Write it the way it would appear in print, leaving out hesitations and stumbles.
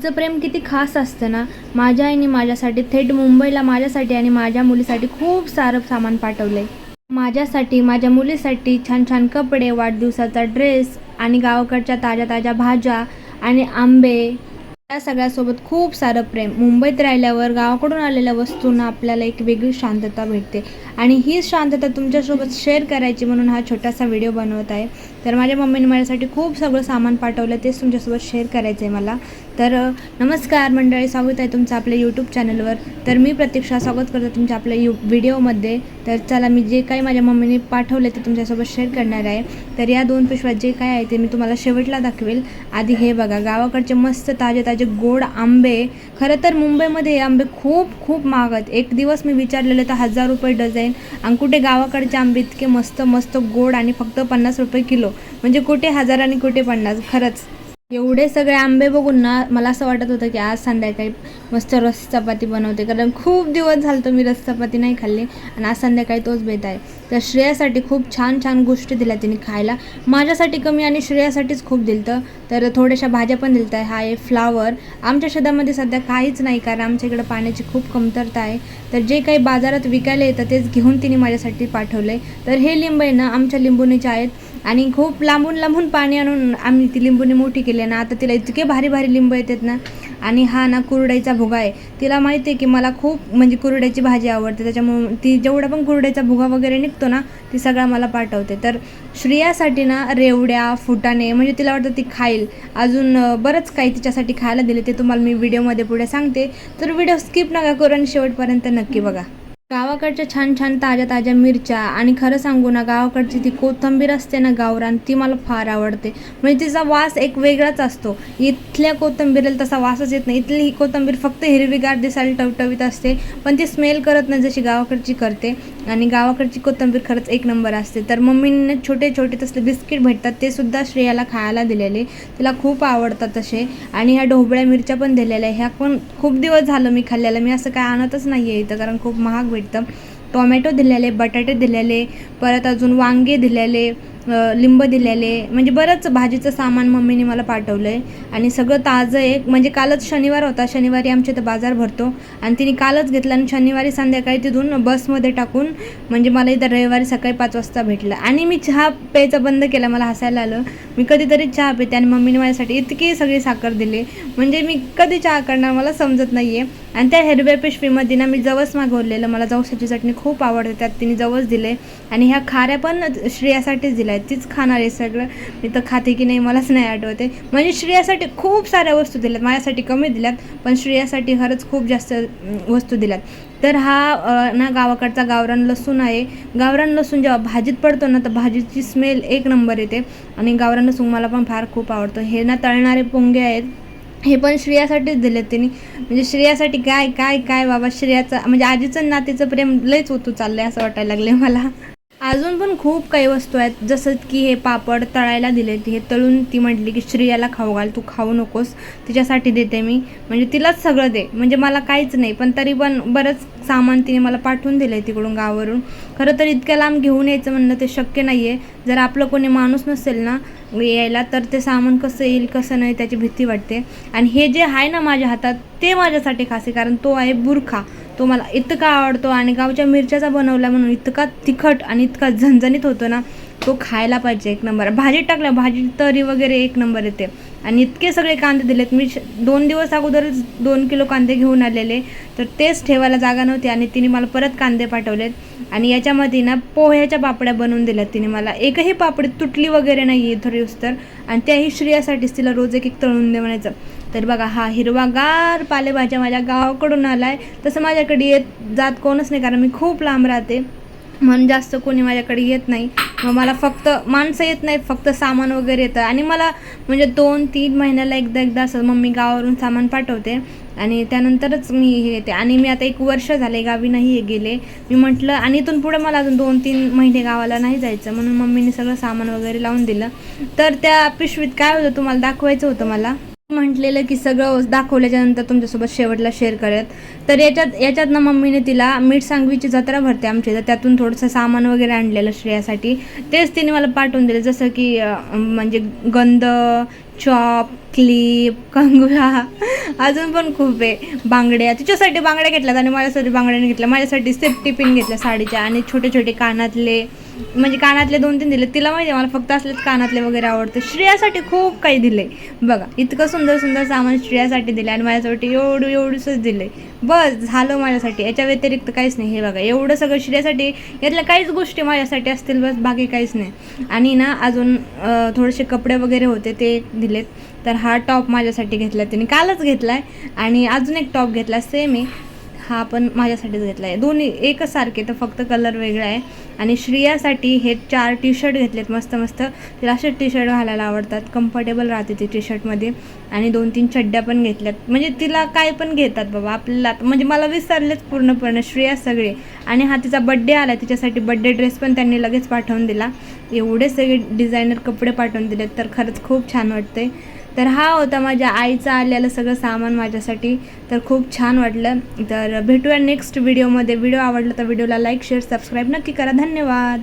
आईचं प्रेम किती खास असतं ना. माझ्या आईने माझ्यासाठी थेट मुंबईला माझ्यासाठी आणि माझ्या मुलीसाठी खूप सारं सामान पाठवलं आहे. माझ्यासाठी, माझ्या मुलीसाठी छान छान कपडे, वाढदिवसाचा ड्रेस आणि गावाकडच्या ताज्या ताज्या भाज्या आणि आंबे, या सगळ्यासोबत खूप सारं प्रेम. मुंबईत राहिल्यावर गावाकडून आलेल्या वस्तूंना आपल्याला एक वेगळी शांतता भेटते आणि ही शांतता तुमच्यासोबत शेअर करायची म्हणून हा छोटासा व्हिडिओ बनवत आहे. तर माझ्या मम्मीने माझ्यासाठी खूप सगळं सामान पाठवलं, तेच तुमच्यासोबत शेअर करायचं आहे मला. तर नमस्कार मंडळी, स्वागत आहे तुमचं आपल्या यूट्यूब चॅनलवर. तर मी प्रतीक्षा स्वागत करते तुमच्या आपल्या व्हिडिओमध्ये. तर चला, मी जे काही माझ्या मम्मीने पाठवले ते तुमच्यासोबत शेअर करणार आहे. तर या 2 पिशव्यात जे काय आहे ते मी तुम्हाला शेवटला दाखवेल. आधी हे बघा, गावाकडचे मस्त ताजे ताजे गोड आंबे. खरं तर मुंबईमध्ये हे आंबे खूप खूप महाग आहेत. एक दिवस मी विचारलेले तर 1000 रुपये डझन, आणि कुठे गावाकडचे आंबे इतके मस्त मस्त गोड आणि फक्त 50 रुपये किलो. म्हणजे कुठे 1000 आणि कुठे 50. खरंच एवढे सगळे आंबे बघून ना मला असं वाटत होतं की आज संध्याकाळी मस्त रस चपाती बनवते, कारण खूप दिवस झालं तर मी रस चपाती नाही खाल्ली आणि आज संध्याकाळी तोच बेत आहे. तर श्रेयासाठी खूप छान छान गोष्टी दिल्या तिने खायला. माझ्यासाठी कमी आणि श्रेयासाठीच खूप दिलं. तर थोड्याशा भाज्या पण दिलत आहे. हा आहे फ्लावर. आमच्या शेतामध्ये सध्या काहीच नाही, कारण आमच्या इकडं पाण्याची खूप कमतरता आहे. तर जे काही बाजारात विकायला येतं तेच घेऊन तिने माझ्यासाठी पाठवलं आहे. तर हे लिंब आहे ना, आमच्या लिंबुनीचे आहेत आणि खूप लांबून लांबून पाणी आणून आम्ही ती लिंबुनी मोठी केली ना. आता तिला इतके भारी भारी लिंब येतात ना. आणि हा ना कुरडईचा भुगा आहे. तिला माहिती आहे की मला खूप म्हणजे कुरडईची भाजी आवडते, त्याच्यामुळे ती जेवढा पण कुरडईचा भुगा वगैरे निघतो ना ती सगळा मला पाठवते. तर श्रेयासाठी ना रेवड्या, फुटाणे, म्हणजे तिला वाटतं ती खाईल. अजून बरंच काही तिच्यासाठी खायला दिले, ते तुम्हाला मी व्हिडिओमध्ये पुढे सांगते. तर व्हिडिओ स्किप नका करू आणि शेवटपर्यंत नक्की बघा. गावाकडच्या छान छान ताज्या ताज्या मिरच्या, आणि खरं सांगू ना, गावाकडची ती कोथिंबीर असते ना गावरान, ती मला फार आवडते. म्हणजे तिचा वास एक वेगळाच असतो. इथल्या कोथिंबीरीला तसा वासच येत नाही. इथली ही कोथिंबीर फक्त हिरवीगार दिसायला टवटवीत असते, पण ती स्मेल करत नाही जशी गावाकडची करते. आणि गावाकडची कोथिंबीर खरंच एक नंबर असते. तर मम्मीने छोटे छोटे तसले बिस्किट भेटतात, ते सुद्धा श्रेयाला खायला दिलेले, तिला खूप आवडतात तसे. आणि ह्या ढोबळ्या मिरच्या पण दिलेल्या, ह्या पण खूप दिवस झालं मी खाल्लेल्या. मी असं काय आणतच नाही आहे इथं, कारण खूप महाग भेटतं. टोमॅटो दिलेले, बटाटे दिलेले, परत अजून वांगे दिलेले, लिंब दिलेले, म्हणजे बरंच भाजीचं सामान मम्मीने मला पाठवलं आहे. आणि सगळं ताजं आहे. म्हणजे कालच शनिवार होता, शनिवारी आमच्या इथं बाजार भरतो आणि तिने कालच घेतला आणि शनिवारी संध्याकाळी तिथून बसमध्ये टाकून म्हणजे मला इथं रविवारी सकाळी 5 वाजता भेटलं. आणि मी चहा प्यायचं बंद केलं, मला हसायला आलं. मी कधीतरी चहा पिते आणि मम्मीने माझ्यासाठी इतकी सगळी साखर दिली, म्हणजे मी कधी चहा करणार मला समजत नाही आहे. आणि त्या हिरव्या पिशवीमध्ये ना मी जवस मागवलेलं, मला जवसाची चटणी खूप आवडते, त्यात तिने जवस दिले. आणि ह्या खाऱ्या पण श्रेयासाठीच दिल्या आहेत, तीच खाणार आहे सगळं. मी तर खाते की नाही मलाच नाही आठवते. म्हणजे श्रेयासाठी खूप साऱ्या वस्तू दिल्यात, माझ्यासाठी कमी दिल्यात, पण श्रेयासाठी खरंच खूप जास्त वस्तू दिल्यात. तर हा ना गावाकडचा गावरान लसूण आहे. गावरान लसूण जेव्हा भाजीत पडतो ना तर भाजीची स्मेल एक नंबर येते. आणि गावरान लसूण मला पण फार खूप आवडतं. हे ना तळणारे पोंगे आहेत, हे पण श्रेयासाठीच दिलेत तिने. म्हणजे श्रेयासाठी काय काय काय बाबा, श्रेयाचं म्हणजे आजीचं नातीचं प्रेम लयच होतो चाललंय असं वाटायला लागले मला. अजून पण खूप काही वस्तू आहेत, जसं की हे पापड तळायला दिलेत. हे तळून ती म्हटली की श्रेयाला खाऊ घाल, तू खाऊ नकोस, तिच्यासाठी देते मी. म्हणजे तिलाच सगळं दे, म्हणजे मला काहीच नाही, पण तरी पण बरंच सामान तिने मला पाठवून दिलं आहे तिकडून गावावरून. खरं तर इतक्या लांब घेऊन यायचं म्हणलं ते शक्य नाही आहे. जर आपलं कोणी माणूस नसेल ना यायला तर ते सामान कसं येईल कसं नाही त्याची भीती वाटते. आणि हे जे आहे ना माझ्या हातात ते माझ्यासाठी खास आहे, कारण तो आहे बुरखा. तो मला इतका आवडतो आणि गावच्या मिरच्याचा बनवला म्हणून इतका तिखट आणि इतका झणझणीत होतो ना, तो खायला पाहिजे एक नंबर. भाजीत टाकला, भाजी तरी वगैरे एक नंबर येते. आणि इतके सगळे कांदे दिलेत. मी 2 दिवस अगोदरच 2 किलो कांदे घेऊन आलेले, तर तेच ठेवायला जागा नव्हती आणि तिने मला परत कांदे पाठवलेत. आणि याच्यामध्ये ना पोह्याच्या पापड्या बनवून दिल्यात तिने मला. एकही पापडी तुटली वगैरे नाही आहे इथं तर. आणि त्याही श्रेयासाठीच, तिला रोज एक एक तळून दे म्हणायचं. तर बघा, हा हिरवागार पालेभाज्या माझ्या गावाकडून आला आहे. तसं माझ्याकडे येत जात कोणच नाही, कारण मी खूप लांब राहते म्हणून जास्त कोणी माझ्याकडे येत नाही. मग मला फक्त माणसं येत नाहीत, फक्त सामान वगैरे येतं. आणि मला म्हणजे 2-3 महिन्याला एकदा असं मम्मी गावावरून सामान पाठवते आणि त्यानंतरच मी हे येते. आणि मी आता 1 वर्ष झाले गावी नाही गेले. मी म्हटलं आणि इथून पुढे मला अजून 2-3 महिने गावाला नाही जायचं, म्हणून मम्मीने सगळं सामान वगैरे लावून दिलं. तर त्या पिशवीत काय होतं तुम्हाला दाखवायचं होतं मला. म्हटलेलं की सगळं दाखवल्याच्या नंतर तुमच्यासोबत शेवटला शेअर करत. तर याच्यात ना मम्मीने तिला मीठ सांगवीची जत्रा भरते आमची, तर त्यातून थोडंसं सामान वगैरे आणलेलं श्रेयासाठी. तेच तिने मला पाठवून दिलं, जसं की म्हणजे गंध, चॉप, क्लिप, कंगवा, अजून पण खूप आहे. बांगड्या, तिच्यासाठी बांगड्या घेतल्यात आणि माझ्यासाठी बांगड्याने घेतल्या. माझ्यासाठी सेफ्टी पिन घेतल्या साडीच्या आणि छोटे छोटे कानातले, म्हणजे कानातले 2-3 दिले. तिला माहिती आहे मला फक्त असलेच कानातले वगैरे आवडते. श्रेयासाठी खूप काही दिले बघा. इतकं सुंदर सुंदर सामान श्रेयासाठी दिले आणि माझ्यासाठी एवढंच दिले. बस झालं माझ्यासाठी, याच्या व्यतिरिक्त काहीच नाही. हे बघा एवढं सगळं श्रेयासाठी, यातल्या काहीच गोष्टी माझ्यासाठी असतील बस, बाकी काहीच नाही. आणि ना अजून थोडेसे कपडे वगैरे होते ते दिलेत. तर हा टॉप माझ्यासाठी घेतला तिने, कालच घेतला आहे. आणि अजून एक टॉप घेतला सेम आहे, हा पण माझ्यासाठीच घेतला आहे. दोन्ही एकच सारखे, तर फक्त कलर वेगळा आहे. आणि श्रेयासाठी हे 4 टी शर्ट घेतलेत मस्त मस्त. तिला असे टी शर्ट घालायला आवडतात, कम्फर्टेबल राहते ती टी शर्टमध्ये. आणि 2-3 चड्ड्या पण घेतल्यात. म्हणजे तिला काय पण घेतात बाबा आपल्याला, म्हणजे मला विसरलेच पूर्णपणे श्रेया सगळे. आणि हा तिचा बड्डे आला, तिच्यासाठी बड्डे ड्रेस पण त्यांनी लगेच पाठवून दिला. एवढे सगळे डिझायनर कपडे पाठवून दिलेत, तर खरंच खूप छान वाटते. तर हा होता माझ्या आईचं आलेलं सगळं सामान माझ्यासाठी. तर खूप छान वाटलं. तर भेटूया नेक्स्ट व्हिडिओमध्ये. व्हिडिओ आवडला तर व्हिडिओला लाईक, शेअर, सबस्क्राईब नक्की करा. धन्यवाद.